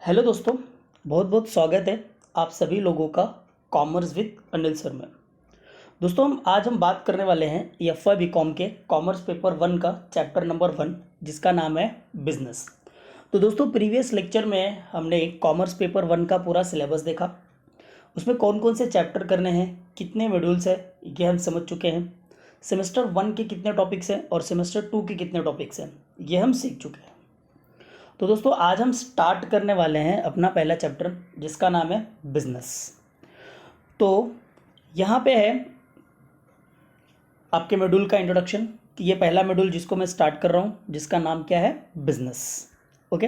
Hello दोस्तों, बहुत बहुत स्वागत है आप सभी लोगों का कॉमर्स विद अनिल सर में। दोस्तों आज हम बात करने वाले हैं एफ वाई बी कॉम के कॉमर्स पेपर 1 का चैप्टर नंबर 1 जिसका नाम है बिजनेस। तो दोस्तों प्रीवियस लेक्चर में हमने कॉमर्स पेपर 1 का पूरा सिलेबस देखा। उसमें कौन कौन से चैप्टर करने हैं, कितने मॉड्यूल्स है, ये हम समझ चुके हैं। सेमेस्टर 1 के कितने टॉपिक्स हैं और सेमेस्टर 2 के कितने टॉपिक्स हैं, ये हम सीख चुके हैं। तो दोस्तों आज हम स्टार्ट करने वाले हैं अपना पहला चैप्टर जिसका नाम है बिजनेस। तो यहाँ पे है आपके मॉड्यूल का इंट्रोडक्शन कि ये पहला मॉड्यूल जिसको मैं स्टार्ट कर रहा हूँ जिसका नाम क्या है, बिजनेस। ओके,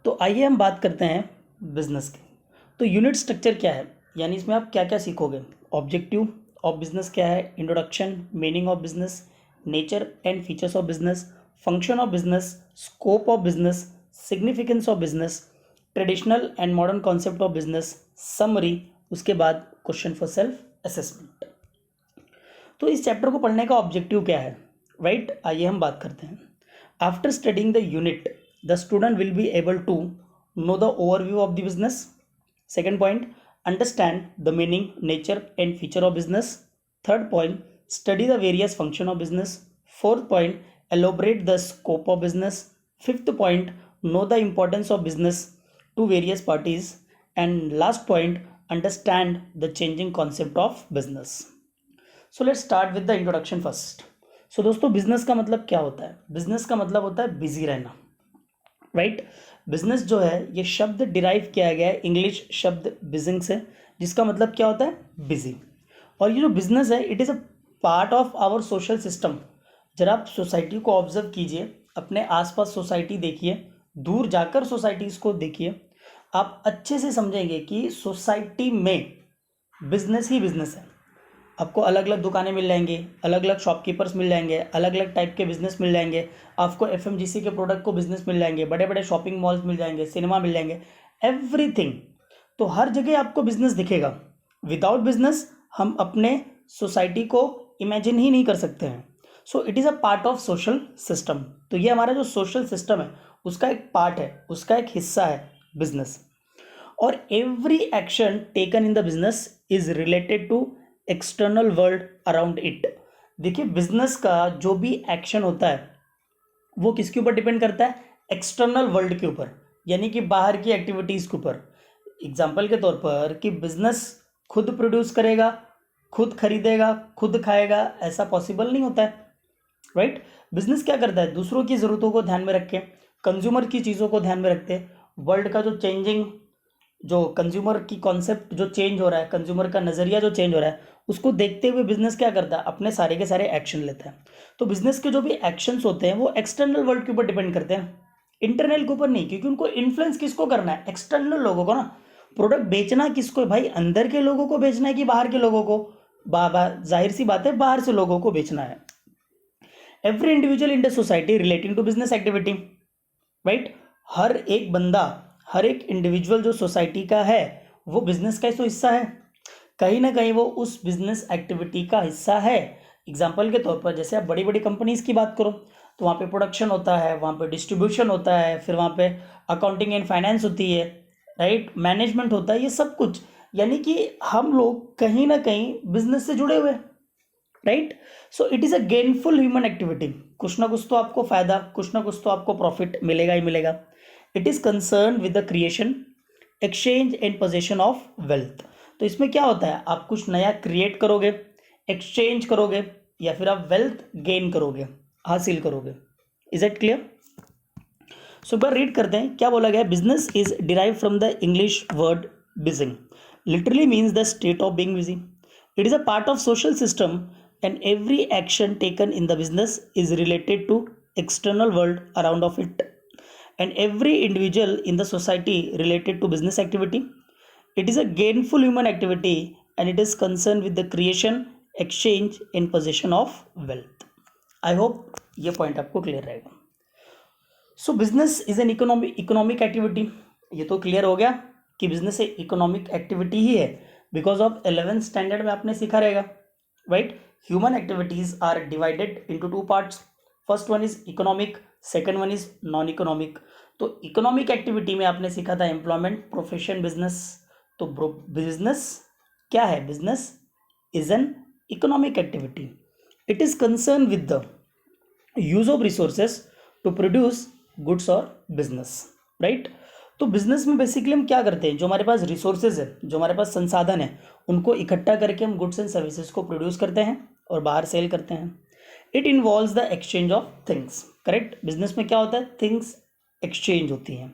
तो आइए हम बात करते हैं बिजनेस की। तो यूनिट स्ट्रक्चर क्या है, यानी इसमें आप क्या क्या सीखोगे। ऑब्जेक्टिव ऑफ बिजनेस क्या है, introduction, meaning of business, nature and features of business, function of business, scope of business, significance of business, traditional and modern concept of business, summary, उसके बाद क्वेश्चन फॉर सेल्फ असेसमेंट। तो इस chapter को पढ़ने का objective क्या है, right, आइए हम बात करते हैं। After studying the unit the student will be able to know the overview of the business. Second point, understand the meaning, nature and feature of business. Third point, study the various function of business. Fourth point, elaborate the scope of business. Fifth point, know the importance of business to various parties. And last point, understand the changing concept of business. So let's start with the introduction first. So दोस्तों business का मतलब क्या होता है? Business का मतलब होता है बिजी रहना, राइट। बिजनेस जो है ये शब्द डिराइव किया गया है इंग्लिश शब्द बिजिंग से, जिसका मतलब क्या होता है, बिजी। और ये जो बिजनेस है it is a part of our social system. जरा आप सोसाइटी को ऑब्जर्व कीजिए, अपने आसपास सोसाइटी देखिए, दूर जाकर सोसाइटीज़ को देखिए, आप अच्छे से समझेंगे कि सोसाइटी में बिजनेस ही बिजनेस है। आपको अलग अलग दुकानें मिल जाएंगी, अलग अलग शॉपकीपर्स मिल जाएंगे, अलग अलग टाइप के बिजनेस मिल जाएंगे, आपको एफएमजीसी के प्रोडक्ट को बिजनेस मिल जाएंगे, बड़े बड़े शॉपिंग मॉल्स मिल जाएंगे, सिनेमा मिल जाएंगे, एवरीथिंग। तो हर जगह आपको बिजनेस दिखेगा। विदाउट बिजनेस हम अपने सोसाइटी को इमेजिन ही नहीं कर सकते हैं। So it is a part of social system. तो ये हमारा जो सोशल सिस्टम है उसका एक पार्ट है, उसका एक हिस्सा है बिजनेस। और every action taken in the business is related to external world around it. देखिए बिजनेस का जो भी एक्शन होता है वो किसके ऊपर डिपेंड करता है, एक्सटर्नल वर्ल्ड के ऊपर, यानी कि बाहर की एक्टिविटीज़ के ऊपर। एग्जाम्पल के तौर पर कि बिजनेस खुद प्रोड्यूस करेगा, खुद खरीदेगा, खुद खाएगा, ऐसा पॉसिबल नहीं होता है, राइट। बिजनेस क्या करता है, दूसरों की ज़रूरतों को ध्यान में रख के, कंज्यूमर की चीज़ों को ध्यान में रखते, वर्ल्ड का जो चेंजिंग, जो कंज्यूमर की कॉन्सेप्ट जो चेंज हो रहा है, कंज्यूमर का नज़रिया जो चेंज हो रहा है, उसको देखते हुए बिजनेस क्या करता है, अपने सारे के सारे एक्शन लेता है। तो बिजनेस के जो भी एक्शंस होते हैं वो एक्सटर्नल वर्ल्ड के ऊपर डिपेंड करते हैं, इंटरनल के ऊपर नहीं, क्योंकि उनको इन्फ्लुएंस किसको करना है, एक्सटर्नल लोगों को ना। प्रोडक्ट बेचना किसको है भाई, अंदर के लोगों को बेचना है कि बाहर के लोगों को, जाहिर सी बात है बाहर से लोगों को बेचना है। Every individual in the society relating to business activity, right. हर एक बंदा, हर एक इंडिविजुअल जो सोसाइटी का है वो बिजनेस का तो हिस्सा है, कहीं ना कहीं वो उस बिजनेस एक्टिविटी का हिस्सा है। एग्जाम्पल के तौर पर जैसे आप बड़ी बड़ी कंपनीज की बात करो तो वहाँ पे प्रोडक्शन होता है, वहाँ पे डिस्ट्रीब्यूशन होता है, फिर वहाँ पे अकाउंटिंग एंड फाइनेंस होती है, राइट, मैनेजमेंट होता है, ये सब कुछ, यानी कि हम लोग कहीं ना कहीं बिजनेस से जुड़े हुए, right. So it is a gainful human activity. कुछ ना कुछ तो आपको फायदा, कुछ ना कुछ तो आपको प्रॉफिट मिलेगा ही मिलेगा। It is concern with the creation, exchange and possession of wealth. तो इसमें क्या होता है, आप कुछ नया क्रिएट करोगे, एक्सचेंज करोगे, या फिर आप वेल्थ गेन करोगे, हासिल करोगे। Is it clear? सो एक बार रीड करते हैं क्या बोला गया। Business is derive from the English word Beijing, literally means the state of being busy. It is a part of social system and every action taken in the business is related to external world around of it, and every individual in the society related to business activity. It is a gainful human activity and it is concerned with the creation, exchange and possession of wealth. I hope ये point आपको clear रहेगा। सो business is an economic activity, ये तो clear हो गया कि business एक economic activity ही है, बिकॉज ऑफ 11th स्टैंडर्ड में आपने सीखा रहेगा, right. Human activities are divided into two parts. First one is economic, second one is non-economic. तो इकोनॉमिक एक्टिविटी में आपने सीखा था एम्प्लॉयमेंट, प्रोफेशन, बिजनेस। तो बिजनेस क्या है? Business is an economic activity. It is concern with the use of resources to produce goods और business, right. तो बिजनेस में बेसिकली हम क्या करते हैं? जो हमारे पास रिसोर्सेज है, जो हमारे पास संसाधन है, उनको इकट्ठा करके हम गुड्स एंड सर्विसेज को प्रोड्यूस करते हैं और बाहर सेल करते हैं. It involves the exchange of things, correct. Business में क्या होता है? थिंग्स एक्सचेंज होती हैं.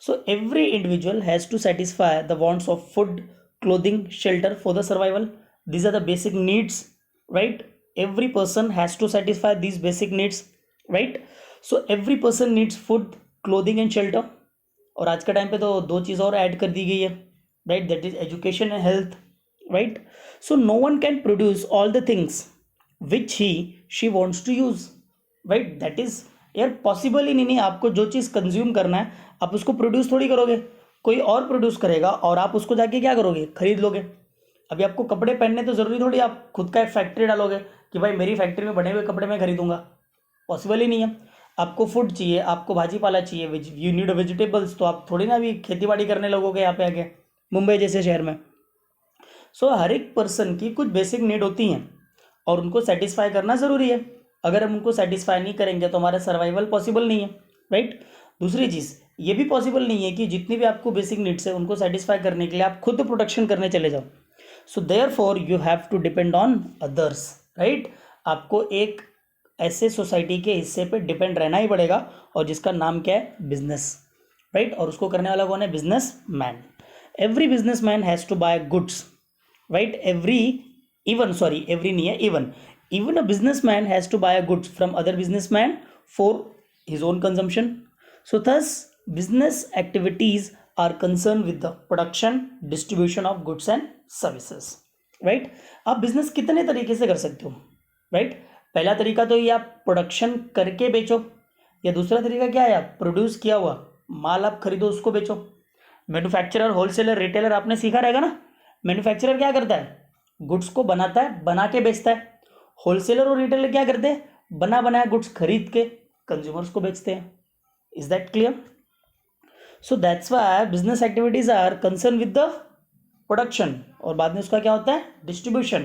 So every individual has to satisfy the wants of food, clothing, shelter for the survival. These are the basic needs, right. Every person has to satisfy these basic needs, right. So every person needs food, clothing and shelter. और आज के time पे तो दो चीज़ और add कर दी गई है, right. That is education and health, right. So no one can produce all the things which he she wants to use, right. That is यार पॉसिबल ही नहीं. आपको जो चीज़ कंज्यूम करना है आप उसको प्रोड्यूस थोड़ी करोगे, कोई और प्रोड्यूस करेगा और आप उसको जाके क्या करोगे? खरीद लोगे. अभी आपको कपड़े पहनने तो ज़रूरी थोड़ी आप खुद का एक फैक्ट्री डालोगे कि भाई मेरी फैक्ट्री में बने हुए कपड़े मैं खरीदूंगा. पॉसिबल ही नहीं है. आपको फूड चाहिए, आपको भाजी पाला चाहिए, यू नीड वेजिटेबल्स. तो आप थोड़ी ना अभी खेती बाड़ी करने लगोगे यहाँ पे आके मुंबई जैसे शहर में. सो हर एक पर्सन की कुछ बेसिक नीड होती हैं और उनको सेटिस्फाई करना ज़रूरी है. अगर हम उनको सेटिस्फाई नहीं करेंगे तो हमारा सर्वाइवल पॉसिबल नहीं है, राइट. दूसरी चीज़ ये भी पॉसिबल नहीं है कि जितनी भी आपको बेसिक नीड्स है उनको सेटिस्फाई करने के लिए आप खुद प्रोडक्शन करने चले जाओ. So therefore you have to depend on others, right. आपको एक ऐसे सोसाइटी के हिस्से पे डिपेंड रहना ही पड़ेगा और जिसका नाम क्या है? Business, right. और उसको करने वाला कौन है? Business man. Every business man has to buy goods, right. Every नहीं है, even a business man has to buy goods from other business man for his own consumption. So thus business activities are concern with the production, distribution of goods and services, right. आप business कितने तरीके से कर सकते हो, right. पहला तरीका तो ये आप प्रोडक्शन करके बेचो, या दूसरा तरीका क्या है? आप प्रोड्यूस किया हुआ माल आप खरीदो उसको बेचो. मैन्युफैक्चरर, होलसेलर, रिटेलर आपने सीखा रहेगा ना. मैन्युफैक्चरर क्या करता है? गुड्स को बनाता है, बना के बेचता है. होलसेलर और रिटेलर क्या करते हैं? बना बनाया गुड्स खरीद के कंज्यूमर्स को बेचते हैं. Is that clear? So that's why business activities are concern with the production. और बाद में उसका क्या होता है? डिस्ट्रीब्यूशन.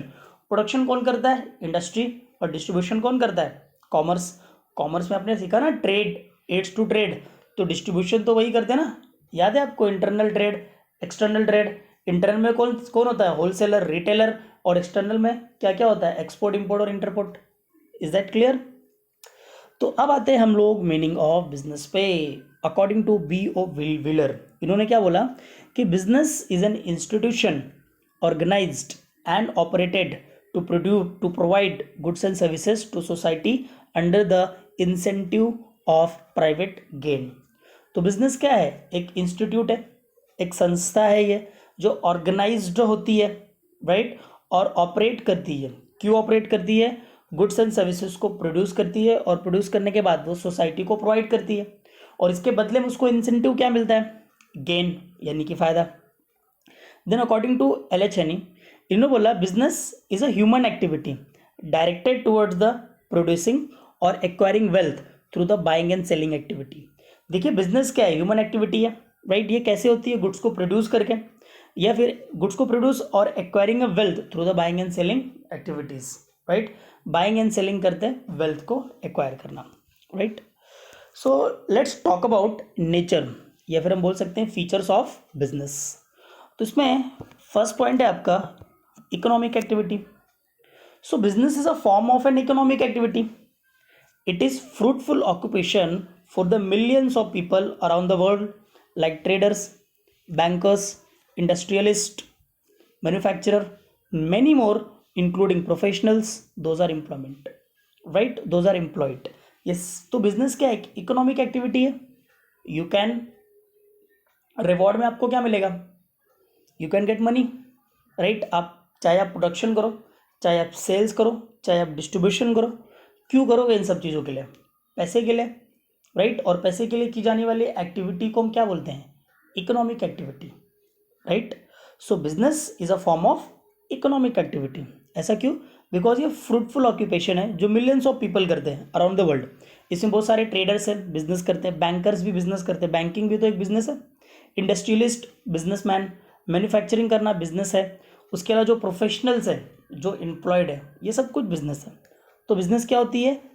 प्रोडक्शन कौन करता है? इंडस्ट्री. और डिस्ट्रीब्यूशन कौन करता है? कॉमर्स. कॉमर्स में आपने सीखा ना ट्रेड, एड्स टू ट्रेड. तो डिस्ट्रीब्यूशन तो वही करते हैं ना. याद है आपको? Internal trade, external trade. Internal में कौन कौन होता है? Wholesaler, retailer. और एक्सटर्नल में क्या क्या होता है? एक्सपोर्ट, इंपोर्ट और इंटरपोर्ट. Is that clear? तो अब आते हैं हम लोग मीनिंग ऑफ बिजनेस पे. According to B.O. व्हीलर, इन्होंने क्या बोला कि business is an institution organised and operated to provide goods and services to society under the incentive of private gain. तो बिजनेस क्या है? एक इंस्टीट्यूट है, एक संस्था है ये जो ऑर्गेनाइज्ड होती है, राइट. और ऑपरेट करती है. क्यों ऑपरेट करती है? गुड्स एंड सर्विसेज को प्रोड्यूस करती है और प्रोड्यूस करने के बाद वो सोसाइटी को प्रोवाइड करती है और इसके बदले में उसको इंसेंटिव क्या मिलता है? गेन, यानी कि फायदा. Then according to LH Haney, इन्होंने बोला business is a human activity directed towards the producing और acquiring wealth through the buying and selling activity. देखिए बिजनेस क्या है? ह्यूमन एक्टिविटी है, राइट. ये कैसे होती है? गुड्स को प्रोड्यूस करके, या फिर गुड्स को प्रोड्यूस और acquiring a wealth through the buying and selling activities, right. Buying and selling करते हैं वेल्थ को एक्वायर करना, right. So let's talk about nature, या फिर हम बोल सकते हैं फीचर्स ऑफ बिजनेस. तो इसमें फर्स्ट पॉइंट है आपका economic activity. So business is a form of an economic activity. It is fruitful occupation for the millions of people around the world like traders, bankers, industrialist, manufacturer, many more including professionals. Those are employment, right. Those are employed. Yes. तो business क्या है? Economic activity है. You can reward में आपको क्या मिलेगा? You can get money, right. आप चाहे आप प्रोडक्शन करो, चाहे आप सेल्स करो, चाहे आप डिस्ट्रीब्यूशन करो. क्यों करोगे इन सब चीज़ों के लिए? पैसे के लिए, राइट. और पैसे के लिए की जाने वाली एक्टिविटी को हम क्या बोलते हैं? Economic activity, right. So business is a form of economic activity. ऐसा क्यों? बिकॉज ये फ्रूटफुल ऑक्यूपेशन है जो मिलियंस ऑफ पीपल करते हैं अराउंड द वर्ल्ड। इसमें बहुत सारे ट्रेडर्स हैं, बिजनेस करते हैं, बैंकर्स भी बिजनेस करते हैं, बैंकिंग भी तो एक बिजनेस है। इंडस्ट्रियलिस्ट, बिजनेसमैन, मैन्युफैक्चरिंग करना बिजनेस है। उसके अलावा जो प्रोफेशनल्स हैं, जो एम्प्लॉयड है, ये सब कुछ बिजनेस है। तो बिजनेस क्या होती है?